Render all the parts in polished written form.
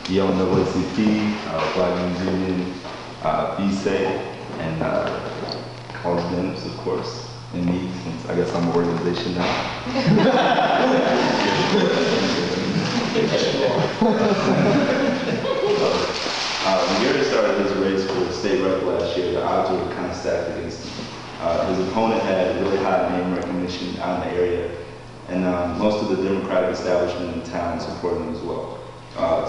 Yale NAACP, Black News Union, BSA, and all of them, of course, and me, since I guess I'm an organization now. When Gary started his race for state rep last year, the odds were kind of stacked against him. His opponent had really high name recognition out in the area, and most of the Democratic establishment in town supported him as well.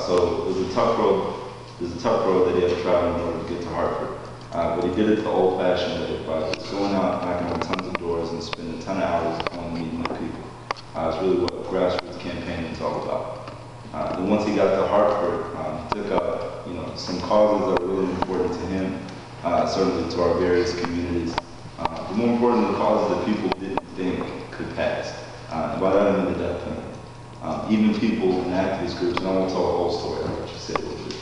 So it was a tough road. It was a tough road that he had to travel in order to get to Hartford. But he did it the old-fashioned way by just going out, knocking on tons of doors, and spending a ton of hours on meeting with people. It's really what grassroots campaigning is all about. Then once he got to Hartford, he took up some causes that were really important to him, certainly to our various communities. But more importantly, the causes that people didn't think could pass. And by that I mean the death penalty. Even people in activist groups, and I won't tell the whole story, I'll let you say a little bit.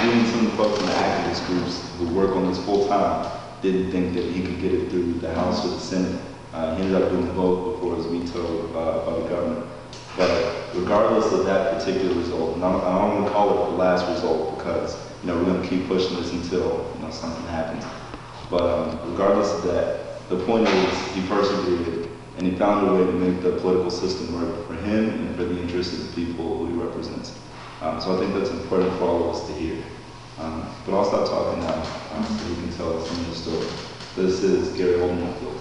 Even some of the folks in the activist groups who work on this full time didn't think that he could get it through the House or the Senate. He ended up doing the vote before it was vetoed by the government. But regardless of that particular result, and I don't want to call it the last result because we're going to keep pushing this until something happens. But regardless of that, the point is he persevered and he found a way to make the political system work for him and for the interests of the people who he represents. So I think that's important for all of us to hear. But I'll stop talking now so we can tell some of the story. This is Gary Holder-Winfield.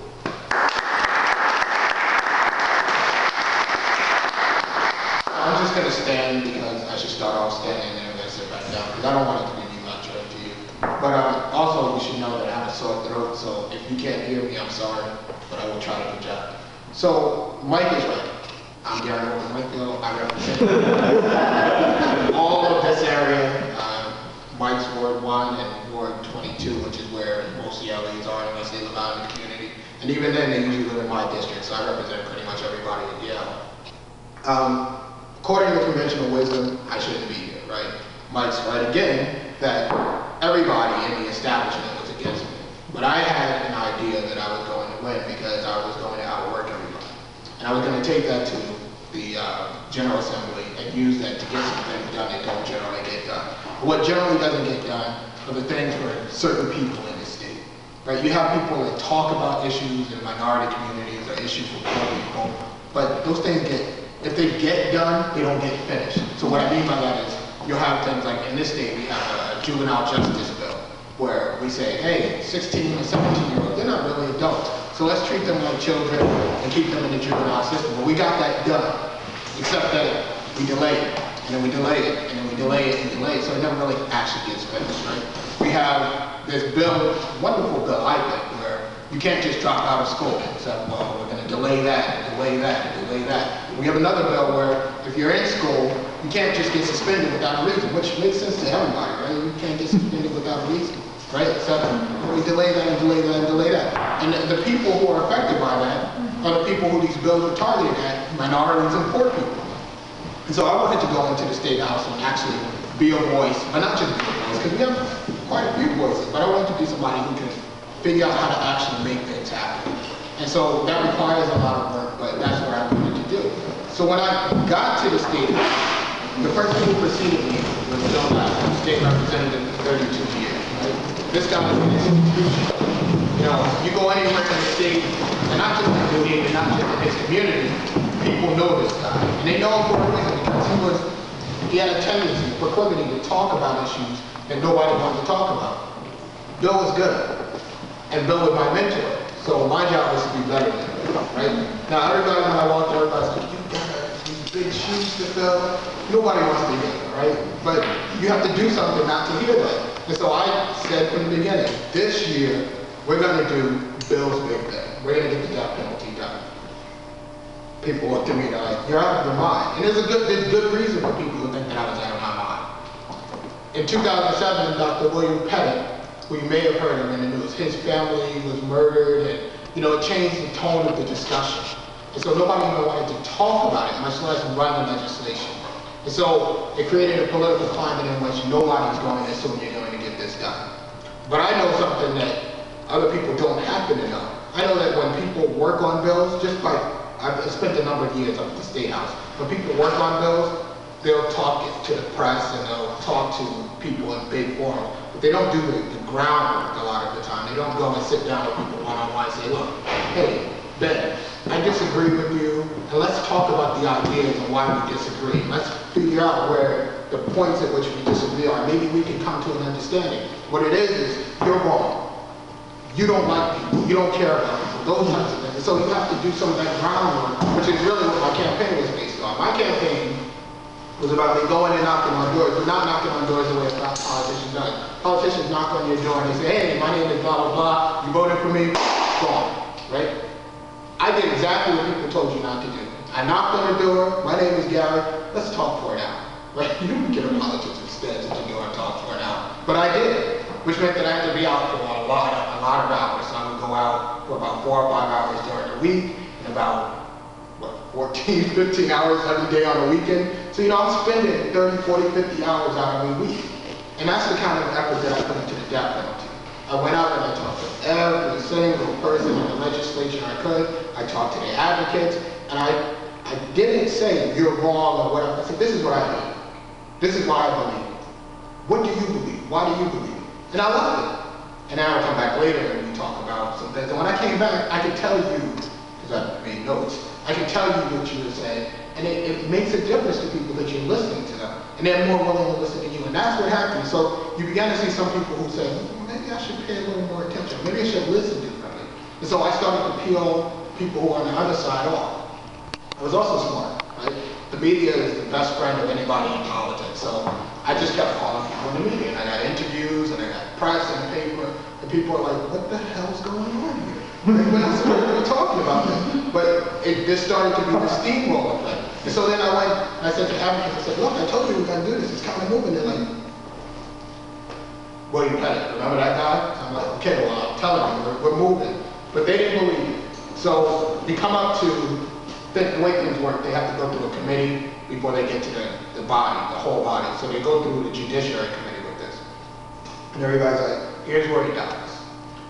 I'm just going to stand because I should start off standing and then I'm going to sit back down because I don't want it to be me lecturing to you. But also you should know that I have a sore throat, so if you can't hear me, I'm sorry, but I will try to project. So Mike is right. I'm Gary Holder-Winfield. I represent all of this area. Mike's Ward 1 and Ward 22, which is where most LEs are unless they live out in the community. And even then, they usually live in my district, so I represent pretty much everybody at Yale. According to conventional wisdom, I shouldn't be here, right? Mike's right again that everybody in the establishment was against me. But I had an idea that I was going to win because I was going to outwork everybody. And I was going to take that to the General Assembly and use that to get some things done that don't generally get done. But what generally doesn't get done are the things for certain people in the state. Right? You have people that talk about issues in minority communities or issues for poor people, but those things if they get done, they don't get finished. So what I mean by that is, you'll have things like, in this state, we have a juvenile justice bill, where we say, hey, 16 and 17-year-olds, they're not really adults. So let's treat them like children and keep them in the juvenile system. But we got that done, except that we delay it, and then we delay it, and then we delay it and delay it, so it never really actually gets finished, right? We have this bill, wonderful bill, I think, where you can't just drop out of school and say, well, we're going to delay that, and delay that, and delay that. We have another bill where if you're in school, you can't just get suspended without a reason, which makes sense to everybody, right? You can't get suspended without a reason, right? So we delay that and delay that and delay that. And the people who are affected by that are the people who these bills are targeted at, minorities and poor people. And so I wanted to go into the State House and actually be a voice, but not just be a voice, because we have quite a few voices, but I wanted to be somebody who can figure out how to actually make things happen. And so that requires a lot of work, but that's what I wanted to do. So when I got to the State House, the person who preceded me was Bill Lassiter, state representative for 32 years. Right? This guy is an institution. You go anywhere in the state, and not just in New England, not just in his community, people know this guy. And they know him for a reason because he had a tendency, proclivity to talk about issues that nobody wanted to talk about. Bill was good, and Bill was my mentor. So my job was to be better than him, right? Now everybody, when I walked there, everybody's like, you got these big shoes to fill. Nobody wants to hear that, right? But you have to do something not to hear that. And so I said from the beginning, this year, we're going to do Bill's big thing. We're going to get the death penalty done. People looked at me and they're like, you're out of your mind. And there's good reason for people to think that I was out of my mind. In 2007, Dr. William Pettit, who you may have heard of in the news, his family was murdered, and it changed the tone of the discussion. And so nobody even wanted to talk about it, much less run the legislation. And so it created a political climate in which nobody's going to assume you're going to get this done. But I know something that other people don't happen to know. I know that when people work on bills, I've spent a number of years up at the State House, when people work on bills, they'll talk it to the press and they'll talk to people in big forums, but they don't do the groundwork a lot of the time. They don't go and sit down with people one-on-one and say, look, hey, Ben, I disagree with you, and let's talk about the ideas and why we disagree. Let's figure out where the points at which we disagree are. Maybe we can come to an understanding. What it is you're wrong. You don't like people. You don't care about people. Those types of things. And so you have to do some of that groundwork, which is really what my campaign was based on. My campaign was about me going and knocking on doors, but not knocking on doors the way a politician does. Politicians knock on your door and they say, hey, my name is blah, blah, blah. You voted for me? Gone. Right? I did exactly what people told you not to do. I knocked on the door. My name is Gary. Let's talk for an hour. Right? You don't get a politician instead at the door and talk for an hour. But I did, which meant that I had to be out for a lot of hours. So I would go out for about 4 or 5 hours during the week, and about, 14, 15 hours every day on the weekend. So, I'm spending 30, 40, 50 hours out of a week. And that's the kind of effort that I put into the death penalty. I went out and I talked to every single person in the legislature I could. I talked to the advocates, and I didn't say you're wrong or whatever. I said, this is what I believe. This is why I believe. What do you believe? Why do you believe? And I loved it. And now I'll come back later and we talk about some things. And when I came back, I could tell you, because I made notes, I could tell you what you were saying. And it makes a difference to people that you're listening to them. And they're more willing to listen to you. And that's what happened. So you began to see some people who say, maybe I should pay a little more attention. Maybe I should listen differently. And so I started to peel people who are on the other side off. I was also smart, right? The media is the best friend of anybody in politics. So I just kept calling people in the media. And I got interviews, and I got press and paper, and people are like, what the hell's going on here? When else are we talking about this? But this started to be the steamroller thing. And so then I went, and I said to advocates, I said, look, I told you we got to do this. It's kind of moving. They're like, William Pettit, remember that guy? So I'm like, okay, well, I'm telling you, we're moving. But they didn't believe it. So you come up to, the way things work, they have to go through a committee before they get to the body, the whole body. So they go through the judiciary committee with this. And everybody's like, here's where he dies.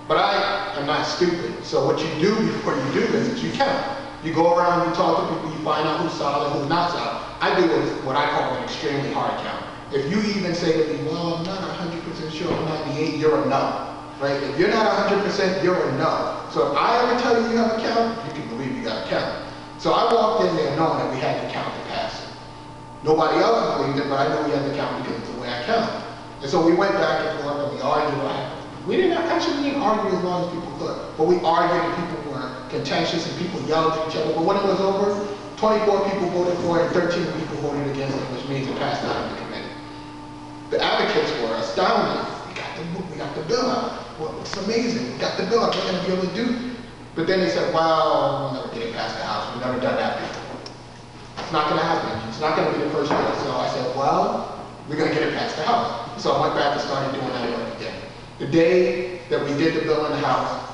But I am not stupid. So what you do before you do this is you count. You go around, you talk to people, you find out who's solid, who's not solid. I do what I call an extremely hard count. If you even say to me, well, I'm not 100% sure I'm 98, you're a no. Right? If you're not 100%, you're a no. So if I ever tell you you have a count, you can believe you got a count. So I walked in there knowing that we had to count to pass it. Nobody else believed it, but I knew we had to count because it's the way I count. And so we went back and forth and we argued. We didn't argue as long as people could, but we argued and people were contentious and people yelled at each other. But when it was over, 24 people voted for it and 13 people voted against it, which means it passed out of the committee. The advocates were astounded. We got the bill out. Well, it's amazing. We got the bill out. We're going to be able to do it. But then they said, well, we'll never get it past the House. We've never done that before. It's not going to happen. It's not going to be the first bill. So I said, well, we're going to get it past the House. So I went back and started doing that work again. The day that we did the bill in the House,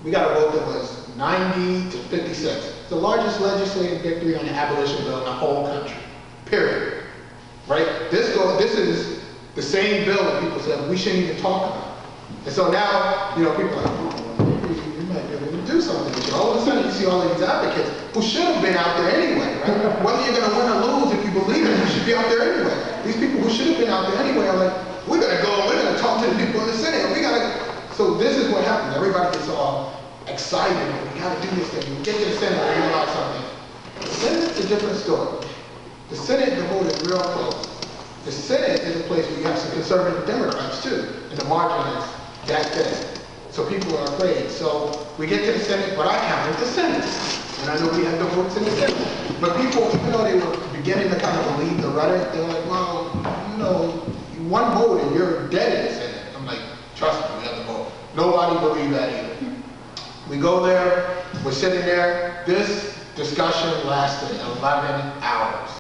we got a vote that was 90 to 56. It's the largest legislative victory on the abolition bill in the whole country. Period. Right? This is the same bill that people said we shouldn't even talk about. And so now, people are like, you might be able to do something. But all of a sudden, you see all of these advocates who should have been out there anyway, right? Whether you're going to win or lose, if you believe it, you should be out there anyway. These people who should have been out there anyway are like, we're going to go, we're going to talk to the people in the Senate. So this is what happens. Everybody gets all excited. We got to do this thing. We get to the Senate and we realize something. The Senate's a different story. The Senate, the vote is real close. The Senate is a place where you have some conservative Democrats too, and the margin is that thin. So people are afraid. So we get to the Senate, but I counted the Senate. And I know we had the votes in the Senate. But people, even though they were beginning to kind of believe the rhetoric, they're like, well, one vote and you're dead in the Senate. I'm like, trust me, we have the vote. Nobody believed that either. We go there, we're sitting there. This discussion lasted 11 hours.